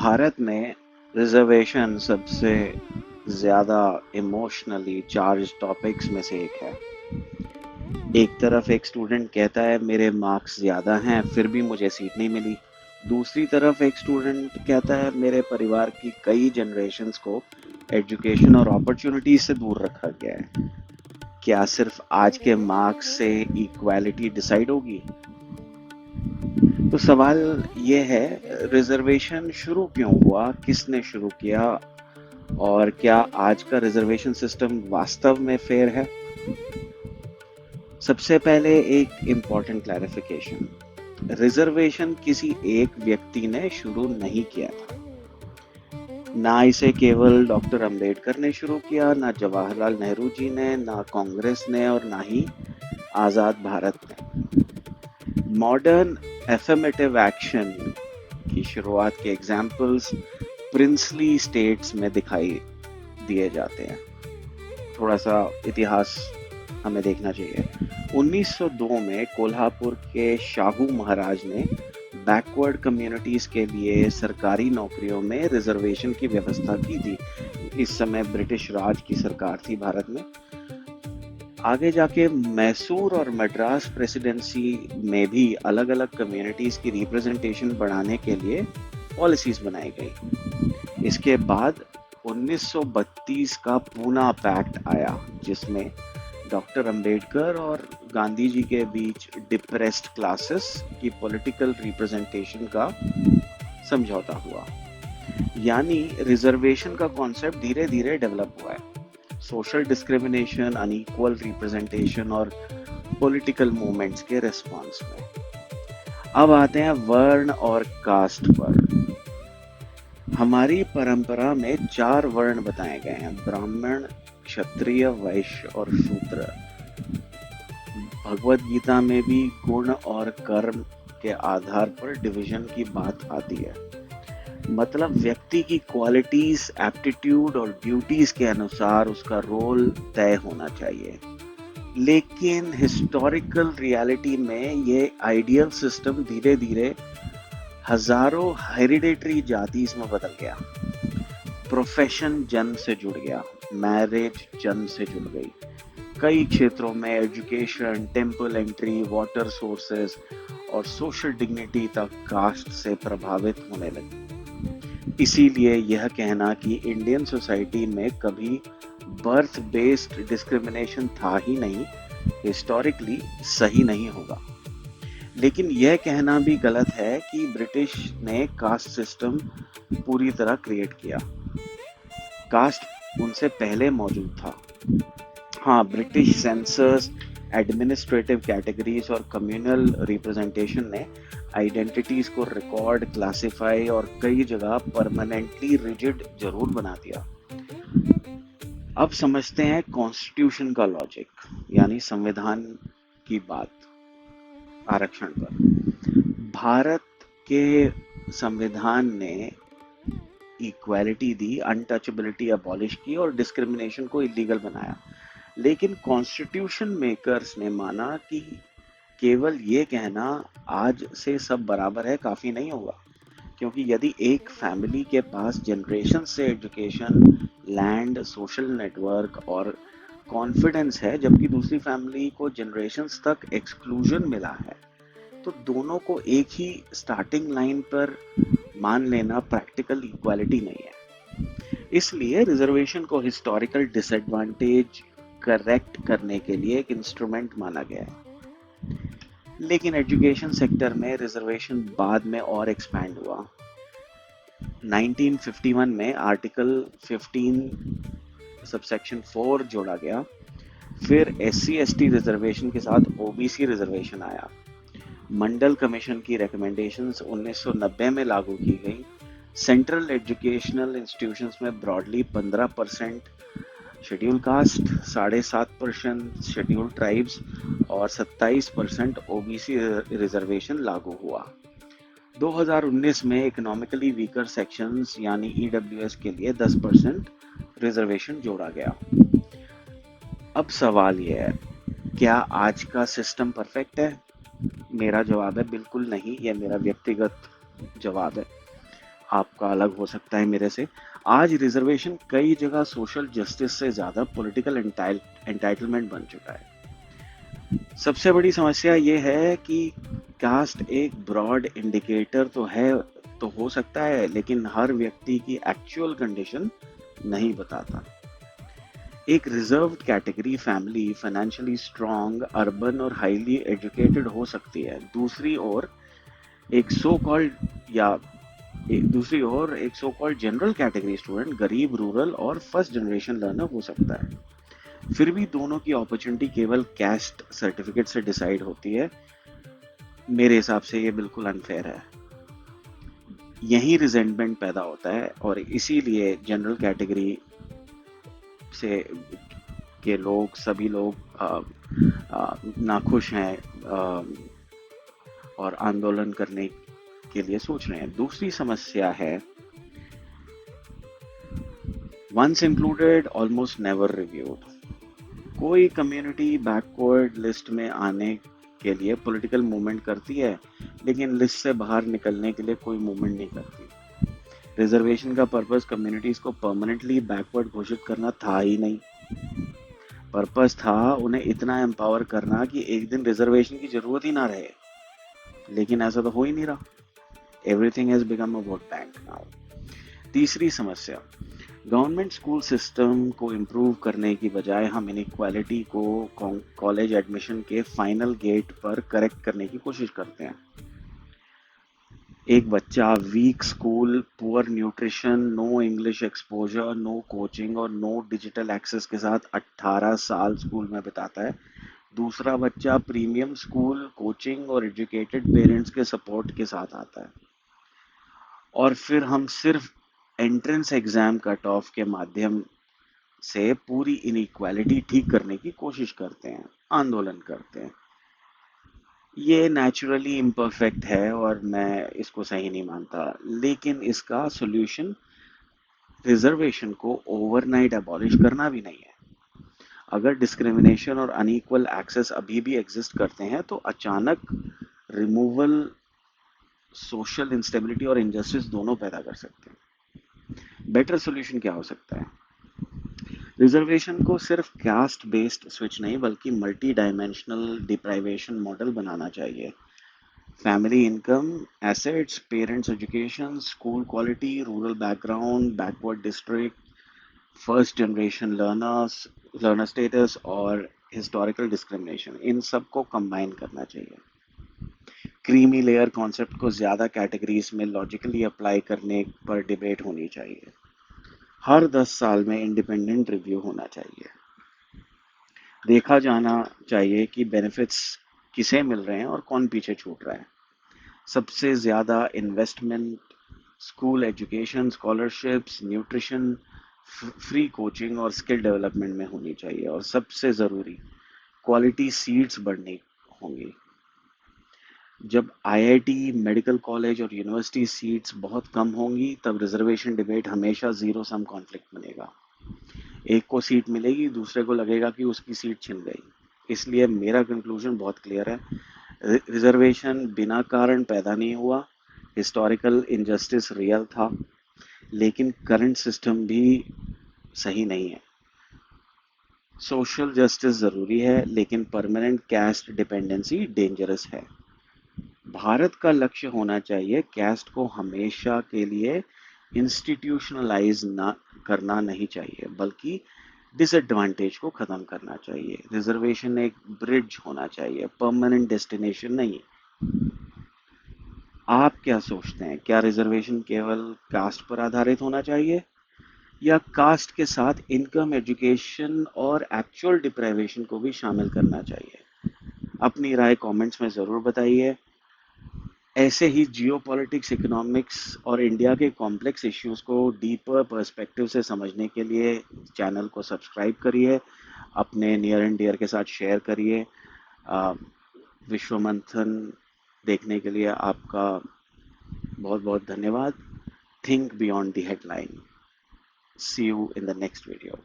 भारत में रिजर्वेशन सबसे ज़्यादा इमोशनली चार्ज टॉपिक्स में से एक है। एक तरफ एक स्टूडेंट कहता है मेरे मार्क्स ज़्यादा हैं फिर भी मुझे सीट नहीं मिली। दूसरी तरफ एक स्टूडेंट कहता है मेरे परिवार की कई जनरेशन्स को एजुकेशन और अपॉर्चुनिटीज से दूर रखा गया है। क्या सिर्फ आज के मार्क्स से इक्वालिटी डिसाइड होगी? तो सवाल ये है, रिजर्वेशन शुरू क्यों हुआ, किसने शुरू किया और क्या आज का रिजर्वेशन सिस्टम वास्तव में फेयर है? सबसे पहले एक इम्पॉर्टेंट क्लैरिफिकेशन, रिजर्वेशन किसी एक व्यक्ति ने शुरू नहीं किया था। ना इसे केवल डॉक्टर अंबेडकर ने शुरू किया, ना जवाहरलाल नेहरू जी ने, ना कांग्रेस ने और ना ही आजाद भारत ने। मॉडर्न एफर्मेटिव एक्शन की शुरुआत के एग्जाम्पल्स प्रिंसली स्टेट्स में दिखाई दिए जाते हैं। थोड़ा सा इतिहास हमें देखना चाहिए। 1902 में कोल्हापुर के शाहू महाराज ने बैकवर्ड कम्युनिटीज के लिए सरकारी नौकरियों में रिजर्वेशन की व्यवस्था की थी। इस समय ब्रिटिश राज की सरकार थी भारत में। आगे जाके मैसूर और मद्रास प्रेसिडेंसी में भी अलग अलग कम्युनिटीज की रिप्रेजेंटेशन बढ़ाने के लिए पॉलिसीज बनाई गई। इसके बाद 1932 का पूना पैक्ट आया, जिसमें डॉक्टर अंबेडकर और गांधी जी के बीच डिप्रेस्ड क्लासेस की पॉलिटिकल रिप्रेजेंटेशन का समझौता हुआ। यानी रिजर्वेशन का कॉन्सेप्ट धीरे धीरे डेवलप हुआ है। सोशल डिस्क्रिमिनेशन, अनइक्वल रिप्रेजेंटेशन और पॉलिटिकल मूवमेंट्स के रिस्पॉन्स में। अब आते हैं वर्ण और कास्ट पर। हमारी परंपरा में 4 वर्ण बताए गए हैं, ब्राह्मण, क्षत्रिय, वैश्य और शूद्र। भगवत गीता में भी गुण और कर्म के आधार पर डिवीजन की बात आती है। मतलब व्यक्ति की क्वालिटीज, एप्टीट्यूड और ड्यूटीज के अनुसार उसका रोल तय होना चाहिए। लेकिन हिस्टोरिकल रियलिटी में ये आइडियल सिस्टम धीरे धीरे हजारों हेरिडेटरी जातीज में बदल गया। प्रोफेशन जन्म से जुड़ गया, मैरिज जन्म से जुड़ गई। कई क्षेत्रों में education, temple entry, water sources और सोशल डिग्निटी तक कास्ट से प्रभावित होने लगी। इसीलिए यह कहना कि इंडियन सोसाइटी में कभी बर्थ बेस्ड डिस्क्रिमिनेशन था ही नहीं, हिस्टोरिकली सही नहीं होगा। लेकिन यह कहना भी गलत है कि ब्रिटिश ने कास्ट सिस्टम पूरी तरह क्रिएट किया। कास्ट उनसे पहले मौजूद था। हाँ, ब्रिटिश सेंसस, एडमिनिस्ट्रेटिव कैटेगरीज और कम्युनल रिप्रेजेंटेशन ने आइडेंटिटीज को रिकॉर्ड, क्लासिफाई और कई जगह परमानेंटली रिजिड जरूर बना दिया। अब समझते हैं कॉन्स्टिट्यूशन का लॉजिक, यानी संविधान की बात। आरक्षण पर भारत के संविधान ने इक्वालिटी दी, अनटचेबिलिटी अबॉलिश की और डिस्क्रिमिनेशन को इलीगल बनाया। लेकिन कॉन्स्टिट्यूशन मेकर्स ने माना कि केवल ये कहना आज से सब बराबर है काफी नहीं होगा, क्योंकि यदि एक फैमिली के पास जनरेशन से एजुकेशन, लैंड, सोशल नेटवर्क और कॉन्फिडेंस है, जबकि दूसरी फैमिली को जनरेशन्स तक एक्सक्लूजन मिला है, तो दोनों को एक ही स्टार्टिंग लाइन पर मान लेना प्रैक्टिकल इक्वालिटी नहीं है। इसलिए रिजर्वेशन को हिस्टोरिकल डिसएडवांटेज करेक्ट करने के लिए एक इंस्ट्रूमेंट माना गया है। लेकिन एजुकेशन सेक्टर में रिजर्वेशन बाद में और एक्सपैंड हुआ। 1951 में आर्टिकल 15 सबसेक्शन 4 जोड़ा गया। फिर SC/ST रिजर्वेशन के साथ OBC रिजर्वेशन आया। मंडल कमीशन की रिकमेंडेशंस 1990 में लागू की गई। सेंट्रल एजुकेशनल इंस्टीट्यूशंस में broadly 15% schedule caste, 7.5% schedule tribes और 27% OBC रिजर्वेशन लागू हुआ। 2019 में इकोनॉमिकली वीकर सेक्शंस यानी EWS के लिए 10% रिजर्वेशन जोड़ा गया। अब सवाल यह है, क्या आज का सिस्टम परफेक्ट है? मेरा जवाब है बिल्कुल नहीं। यह मेरा व्यक्तिगत जवाब है। आपका अलग हो सकता है मेरे से। आज रिजर्वेशन कई जगह सोशल जस्टिस से ज़्यादा पॉलिटिकल एंटाइटलमेंट बन चुका है। सबसे बड़ी समस्या ये है कि कास्ट एक ब्रॉड इंडिकेटर तो है, तो हो सकता है, लेकिन हर व्यक्ति की एक्चुअल कंडीशन नहीं बताता। एक reserved category family financially strong, urban और हाईली एजुकेटेड हो सकती है। एक सो कॉल्ड या दूसरी ओर एक so called general category student गरीब, रूरल और फर्स्ट जनरेशन लर्नर हो सकता है। फिर भी दोनों की अपॉर्चुनिटी केवल कैस्ट सर्टिफिकेट से डिसाइड होती है। मेरे हिसाब से ये बिल्कुल अनफेयर है। यही रिजेंटमेंट पैदा होता है और इसीलिए जनरल कैटेगरी से के लोग, सभी लोग नाखुश हैं और आंदोलन करने के लिए सोच रहे हैं। दूसरी समस्या है once included almost never reviewed. कोई कम्युनिटी बैकवर्ड लिस्ट में आने के लिए पॉलिटिकल मूवमेंट करती है, लेकिन लिस्ट से बाहर निकलने के लिए कोई मूवमेंट नहीं करती। रिजर्वेशन का पर्पस कम्युनिटीज को परमानेंटली बैकवर्ड घोषित करना था ही नहीं। पर्पस था उन्हें इतना एम्पावर करना कि एक दिन रिजर्वेशन की जरूरत ही ना रहे। लेकिन ऐसा तो हो ही नहीं रहा। Everything has become a vote bank now. तीसरी समस्या, गवर्नमेंट स्कूल सिस्टम को इम्प्रूव करने की बजाय हम इनइक्वालिटी को कॉलेज एडमिशन के फाइनल गेट पर करेक्ट करने की कोशिश करते हैं। एक बच्चा weak school, poor nutrition, no English exposure, no coaching और नो डिजिटल एक्सेस के साथ 18 साल स्कूल में बिताता है। दूसरा बच्चा प्रीमियम स्कूल, कोचिंग और एजुकेटेड पेरेंट्स के सपोर्ट के साथ आता है। और फिर हम सिर्फ एंट्रेंस एग्जाम कट ऑफ के माध्यम से पूरी इनइक्वालिटी ठीक करने की कोशिश करते हैं, आंदोलन करते हैं। ये नेचुरली इम्परफेक्ट है और मैं इसको सही नहीं मानता, लेकिन इसका सॉल्यूशन रिजर्वेशन को ओवरनाइट अबॉलिश करना भी नहीं है। अगर डिस्क्रिमिनेशन और अनइक्वल एक्सेस अभी भी एग्जिस्ट करते हैं तो अचानक रिमूवल सोशल इंस्टेबिलिटी और इनजस्टिस दोनों पैदा कर सकते हैं। बेटर सॉल्यूशन क्या हो सकता है? रिजर्वेशन को सिर्फ कास्ट बेस्ड स्विच नहीं बल्कि मल्टी डायमेंशनल डिप्राइवेशन मॉडल बनाना चाहिए। Family income, assets, parents education, school quality, rural background, backward district, first generation learner status और हिस्टोरिकल डिस्क्रिमिनेशन, इन सबको कंबाइन करना चाहिए। क्रीमी लेयर कॉन्सेप्ट को ज्यादा कैटेगरीज में लॉजिकली अप्लाई करने पर डिबेट होनी चाहिए। हर 10 साल में इंडिपेंडेंट रिव्यू होना चाहिए। देखा जाना चाहिए कि बेनिफिट्स किसे मिल रहे हैं और कौन पीछे छूट रहा है। सबसे ज़्यादा investment school education, scholarships, nutrition, free coaching और स्किल डेवलपमेंट में होनी चाहिए। और सबसे ज़रूरी, क्वालिटी सीट्स बढ़नी होंगी। जब आईआईटी, मेडिकल कॉलेज और यूनिवर्सिटी सीट्स बहुत कम होंगी तब रिजर्वेशन डिबेट हमेशा जीरो सम कॉन्फ्लिक्ट बनेगा। एक को सीट मिलेगी, दूसरे को लगेगा कि उसकी सीट छिन गई। इसलिए मेरा कंक्लूजन बहुत क्लियर है, रिजर्वेशन बिना कारण पैदा नहीं हुआ। हिस्टोरिकल इनजस्टिस रियल था, लेकिन करंट सिस्टम भी सही नहीं है। सोशल जस्टिस ज़रूरी है, लेकिन परमानेंट कैस्ट डिपेंडेंसी डेंजरस है। भारत का लक्ष्य होना चाहिए कैस्ट को हमेशा के लिए इंस्टीट्यूशनलाइज ना करना नहीं चाहिए, बल्कि डिसएडवांटेज को खत्म करना चाहिए। रिजर्वेशन एक ब्रिज होना चाहिए, परमानेंट डेस्टिनेशन नहीं। आप क्या सोचते हैं, क्या रिजर्वेशन केवल कास्ट पर आधारित होना चाहिए या कास्ट के साथ इनकम, एजुकेशन और एक्चुअल डिप्राइवेशन को भी शामिल करना चाहिए? अपनी राय कमेंट्स में ज़रूर बताइए। ऐसे ही जियोपॉलिटिक्स, इकोनॉमिक्स और इंडिया के कॉम्प्लेक्स इश्यूज को डीपर पर्सपेक्टिव से समझने के लिए चैनल को सब्सक्राइब करिए, अपने नियर एंड डियर के साथ शेयर करिए। विश्व मंथन देखने के लिए आपका बहुत बहुत धन्यवाद। Think beyond the headline. See you in the next video.